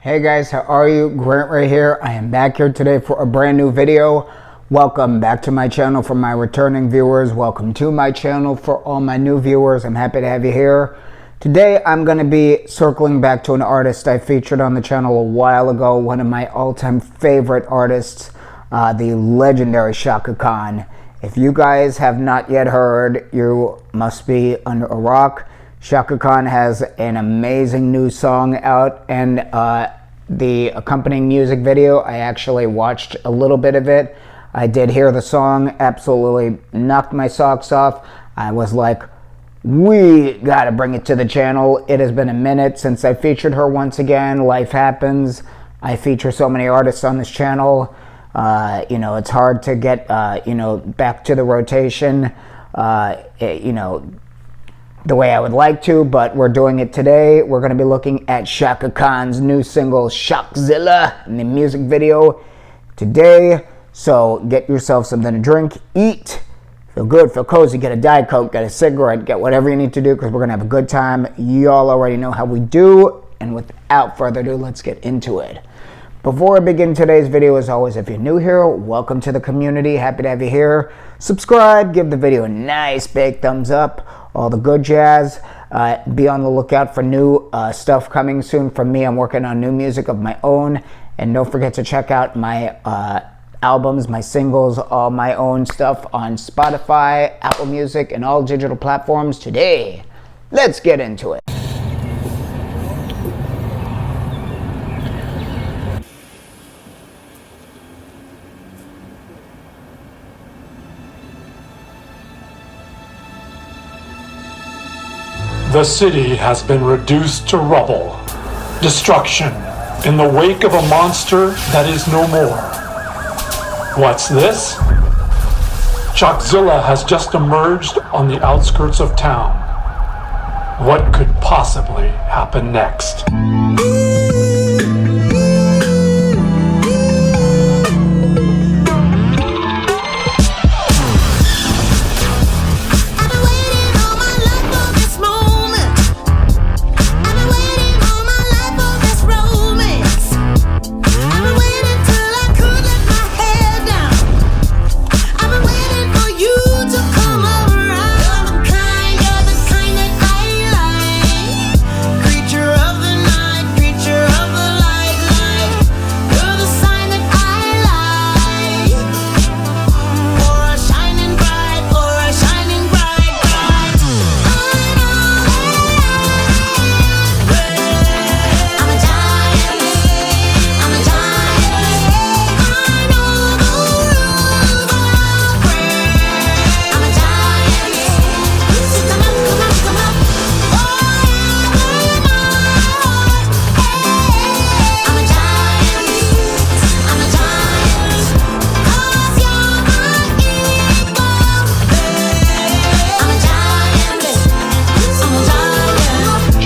Hey guys, how are you? Grant right here. I am back here today for a brand new video. Welcome back to my channel for my returning viewers. Welcome to my channel for all my new viewers. I'm happy to have you here. Today I'm going to be circling back to an artist I featured on the channel a while ago. One of my all-time favorite artists, the legendary Chaka. If you guys have not yet heard, you must be under a rock. Chaka has an amazing new song out, and the accompanying music video, I actually watched a little bit of it. I did hear the song, absolutely knocked my socks off. I was like, we gotta bring it to the channel. It has been a minute since I featured her once again. Life happens. I feature so many artists on this channel. It's hard to get, back to the rotation, the way I would like to, but we're doing it today. We're going to be looking at Chaka Khan's new single, Chakzilla, in the music video today. So get yourself something to drink, eat, feel good, feel cozy, get a Diet Coke, get a cigarette, get whatever you need to do, because we're going to have a good time. Y'all already know how we do, and without further ado, let's get into it. Before I begin today's video, as always, if you're new here, welcome to the community. Happy to have you here. Subscribe, give the video a nice big thumbs up, all the good jazz. Be on the lookout for new stuff coming soon from me. I'm working on new music of my own. And don't forget to check out my albums, my singles, all my own stuff on Spotify, Apple Music, and all digital platforms today. Let's get into it. The city has been reduced to rubble. Destruction in the wake of a monster that is no more. What's this? Chakzilla has just emerged on the outskirts of town. What could possibly happen next?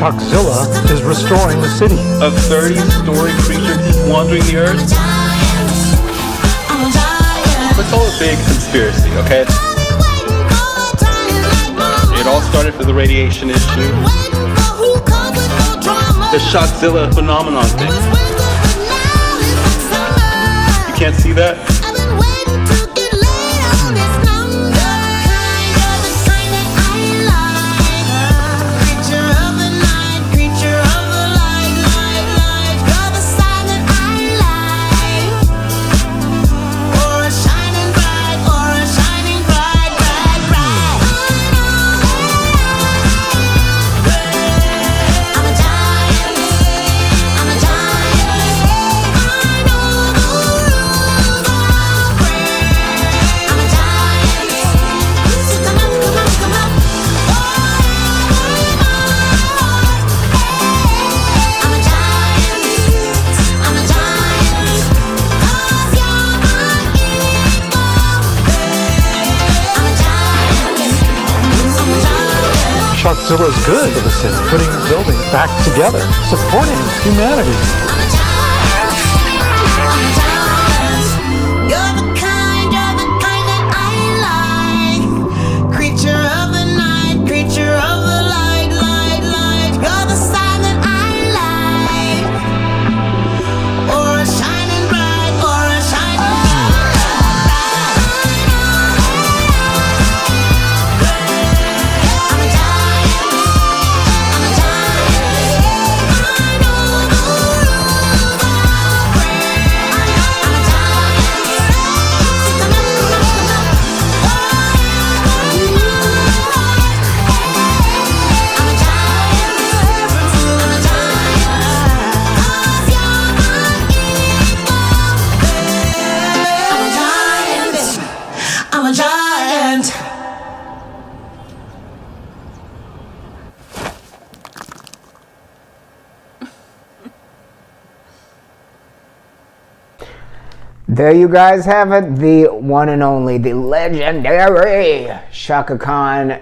Chakzilla is restoring the city. A 30-story creature wandering the earth? Let's call it a big conspiracy, okay? It all started for the radiation issue. The Chakzilla phenomenon thing. You can't see that? Chakzilla is good for the city, putting buildings back together, supporting humanity. You're the kind that I like. Creature of the night, creature of the light. You're the sign that I like. There you guys have it, the one and only, the legendary Chaka Khan,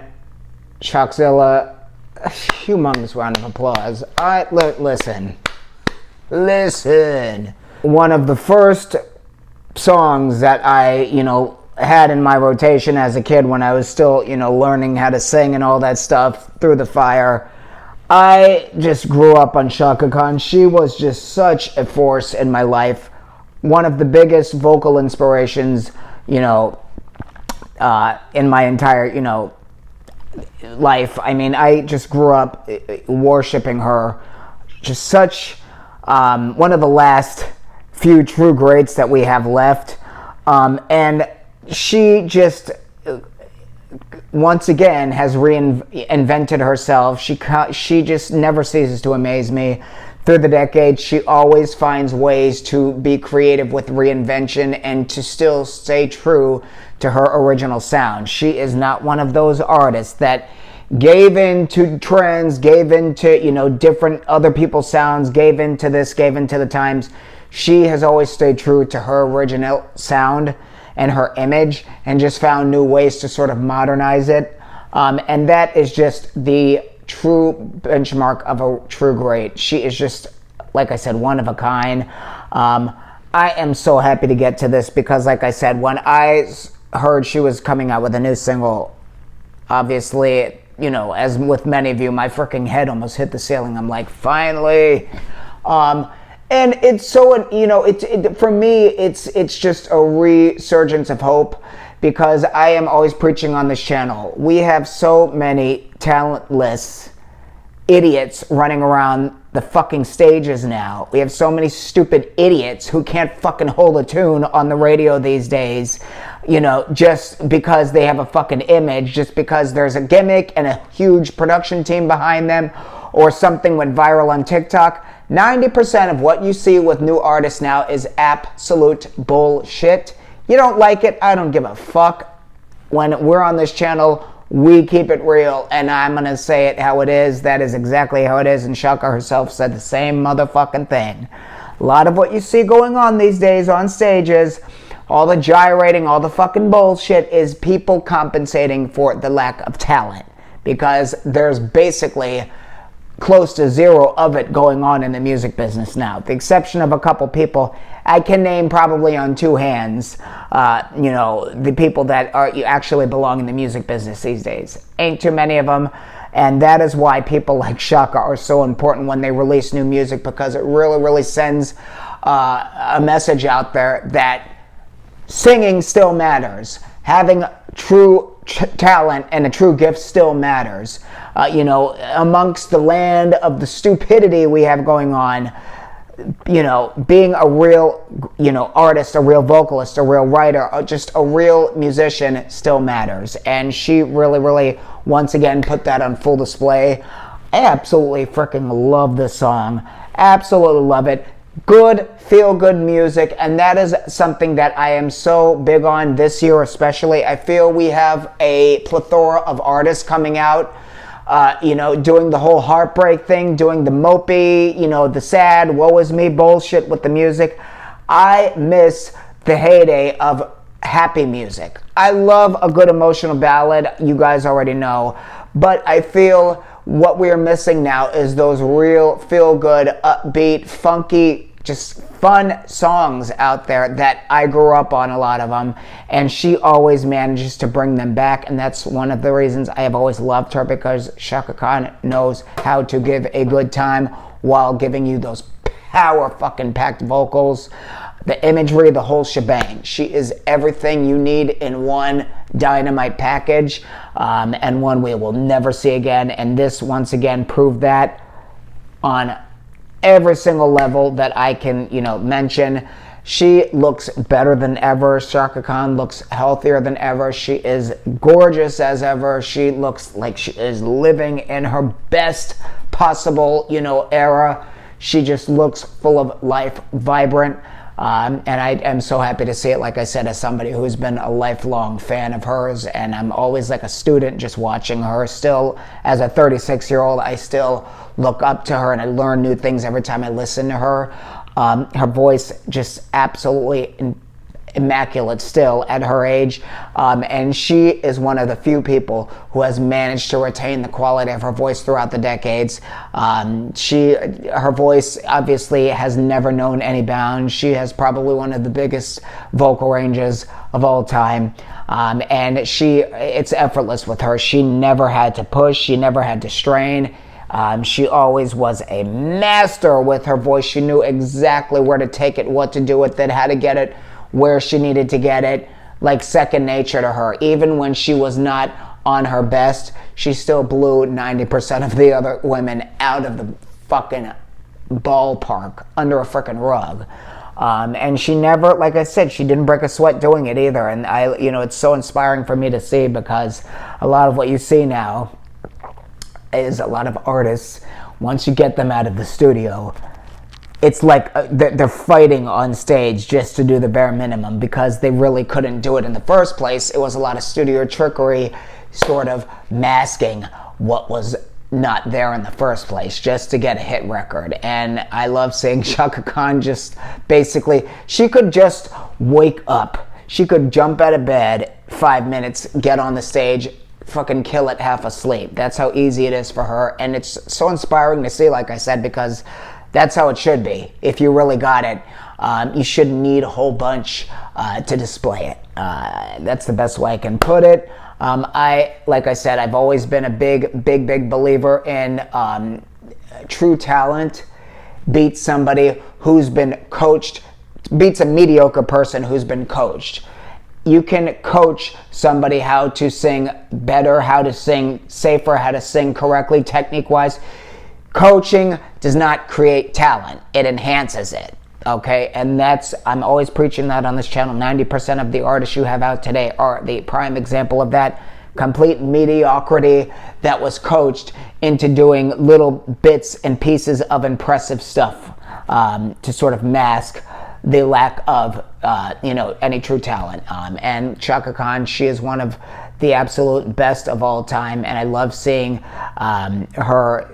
Chakzilla. Humongous round of applause. All right, listen. One of the first songs that I, had in my rotation as a kid when I was still, learning how to sing and all that stuff through the fire. I just grew up on Chaka Khan. She was just such a force in my life. One of the biggest vocal inspirations, in my entire, life. I mean, I just grew up worshiping her. Just such one of the last few true greats that we have left. And she just once again has reinvented herself. She just never ceases to amaze me. Through the decades, she always finds ways to be creative with reinvention and to still stay true to her original sound. She is not one of those artists that gave in to trends, gave into, different other people's sounds, gave into this, gave into the times. She has always stayed true to her original sound and her image and just found new ways to sort of modernize it. And that is just the true benchmark of a true great. She is just, like I said, one of a kind. I am so happy to get to this because, like I said, when I heard she was coming out with a new single, obviously, as with many of you, my freaking head almost hit the ceiling. I'm like, finally. And it's so, for me, it's just a resurgence of hope because I am always preaching on this channel. We have so many talentless idiots running around the fucking stages now. We have so many stupid idiots who can't fucking hold a tune on the radio these days, just because they have a fucking image, just because there's a gimmick and a huge production team behind them, or something went viral on TikTok. 90% of what you see with new artists now is absolute bullshit. You don't like it, I don't give a fuck. When we're on this channel, we keep it real, and I'm gonna say it how it is. That is exactly how it is, and Chaka herself said the same motherfucking thing. A lot of what you see going on these days on stages, all the gyrating, all the fucking bullshit, is people compensating for the lack of talent, because there's basically close to zero of it going on in the music business now. With the exception of a couple people, I can name probably on two hands, the people that actually belong in the music business these days. Ain't too many of them, and that is why people like Chaka are so important when they release new music, because it really, really sends a message out there that singing still matters. Having true talent and a true gift still matters. Amongst the land of the stupidity we have going on, being a real, artist, a real vocalist, a real writer, just a real musician still matters. And she really, really, once again, put that on full display. I absolutely freaking love this song. Absolutely love it. Good, feel-good music, and that is something that I am so big on this year especially. I feel we have a plethora of artists coming out, doing the whole heartbreak thing, doing the mopey, the sad, woe is me bullshit with the music. I miss the heyday of happy music. I love a good emotional ballad, you guys already know, but I feel what we are missing now is those real feel-good, upbeat, funky, just fun songs out there that I grew up on, a lot of them, and she always manages to bring them back, and that's one of the reasons I have always loved her, because Chaka Khan knows how to give a good time while giving you those power fucking packed vocals, the imagery, the whole shebang. She is everything you need in one dynamite package, and one we will never see again, and this once again proved that on every single level that I can, mention. She looks better than ever. Chaka Khan looks healthier than ever. She is gorgeous as ever. She looks like she is living in her best possible, era. She just looks full of life, vibrant. And I am so happy to see it, like I said, as somebody who's been a lifelong fan of hers, and I'm always like a student just watching her. Still, as a 36-year-old, I still look up to her, and I learn new things every time I listen to her. Her voice just absolutely immaculate still at her age, and she is one of the few people who has managed to retain the quality of her voice throughout the decades. Her voice obviously has never known any bounds. She has probably one of the biggest vocal ranges of all time, and it's effortless with her. She never had to push, she never had to strain. She always was a master with her voice. She knew exactly where to take it, what to do with it, how to get it where she needed to get it, like second nature to her. Even when she was not on her best, she still blew 90% of the other women out of the fucking ballpark under a freaking rug. And she never, like I said, she didn't break a sweat doing it either. And it's so inspiring for me to see, because a lot of what you see now is a lot of artists, once you get them out of the studio, it's like they're fighting on stage just to do the bare minimum, because they really couldn't do it in the first place. It was a lot of studio trickery, sort of masking what was not there in the first place, just to get a hit record. And I love seeing Chaka Khan just basically, she could just wake up. She could jump out of bed, 5 minutes, get on the stage, fucking kill it half asleep. That's how easy it is for her. And it's so inspiring to see, like I said, because that's how it should be. If you really got it, you shouldn't need a whole bunch to display it. That's the best way I can put it. Like I said, I've always been a big believer in true talent beats somebody who's been coached, beats a mediocre person who's been coached. You can coach somebody how to sing better, how to sing safer, how to sing correctly, technique-wise. Coaching does not create talent. It enhances it, okay? And I'm always preaching that on this channel. 90% of the artists you have out today are the prime example of that. Complete mediocrity that was coached into doing little bits and pieces of impressive stuff to sort of mask the lack of, any true talent. And Chaka Khan, she is one of the absolute best of all time, and I love seeing her,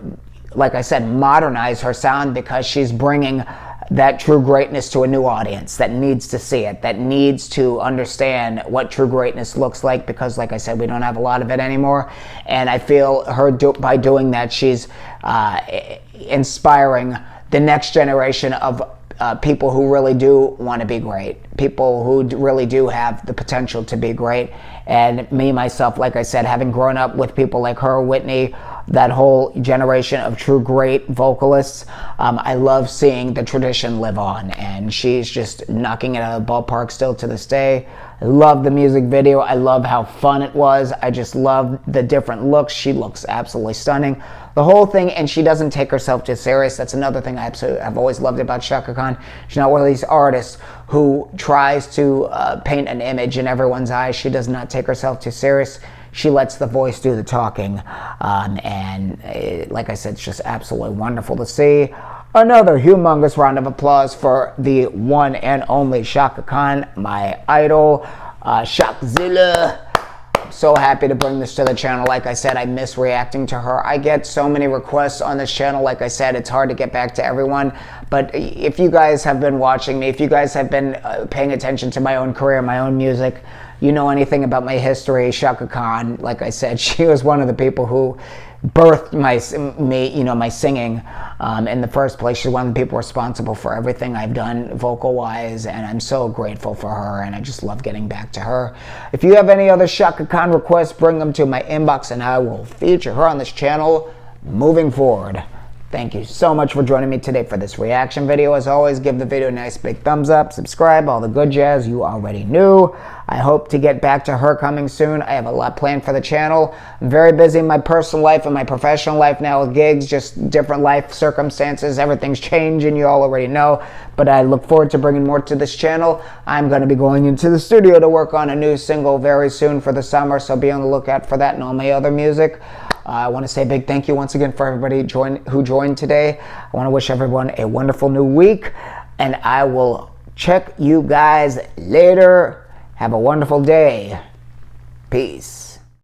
like I said, modernize her sound, because she's bringing that true greatness to a new audience that needs to see it, that needs to understand what true greatness looks like, because, like I said, we don't have a lot of it anymore. And I feel her, by doing that, she's inspiring the next generation of people who really do want to be great, people who really do have the potential to be great. And me, myself, like I said, having grown up with people like her, Whitney, that whole generation of true great vocalists, I love seeing the tradition live on, and she's just knocking it out of the ballpark still to this day. I love the music video. I love how fun it was. I just love the different looks. She looks absolutely stunning. The whole thing, and she doesn't take herself too serious. That's another thing I've always loved about Chaka Khan. She's not one of these artists who tries to paint an image in everyone's eyes. She does not take herself too serious. She lets the voice do the talking. Like I said, it's just absolutely wonderful to see. Another humongous round of applause for the one and only Chaka Khan, my idol, Chakzilla. So happy to bring this to the channel. Like I said, I miss reacting to her. I get so many requests on this channel. Like I said, it's hard to get back to everyone. But if you guys have been watching me, if you guys have been paying attention to my own career, my own music, you know anything about my history, Chaka Khan, like I said, she was one of the people who birthed my singing in the first place. She's one of the people responsible for everything I've done vocal-wise, and I'm so grateful for her, and I just love getting back to her. If you have any other Chaka Khan requests, bring them to my inbox, and I will feature her on this channel moving forward. Thank you so much for joining me today for this reaction video. As always, give the video a nice big thumbs up, subscribe, all the good jazz you already knew. I hope to get back to her coming soon. I have a lot planned for the channel. I'm very busy in my personal life and my professional life now with gigs, just different life circumstances. Everything's changing, you all already know. But I look forward to bringing more to this channel. I'm going to be going into the studio to work on a new single very soon for the summer, so be on the lookout for that and all my other music. I want to say a big thank you once again for everybody who joined today. I want to wish everyone a wonderful new week, and I will check you guys later. Have a wonderful day. Peace.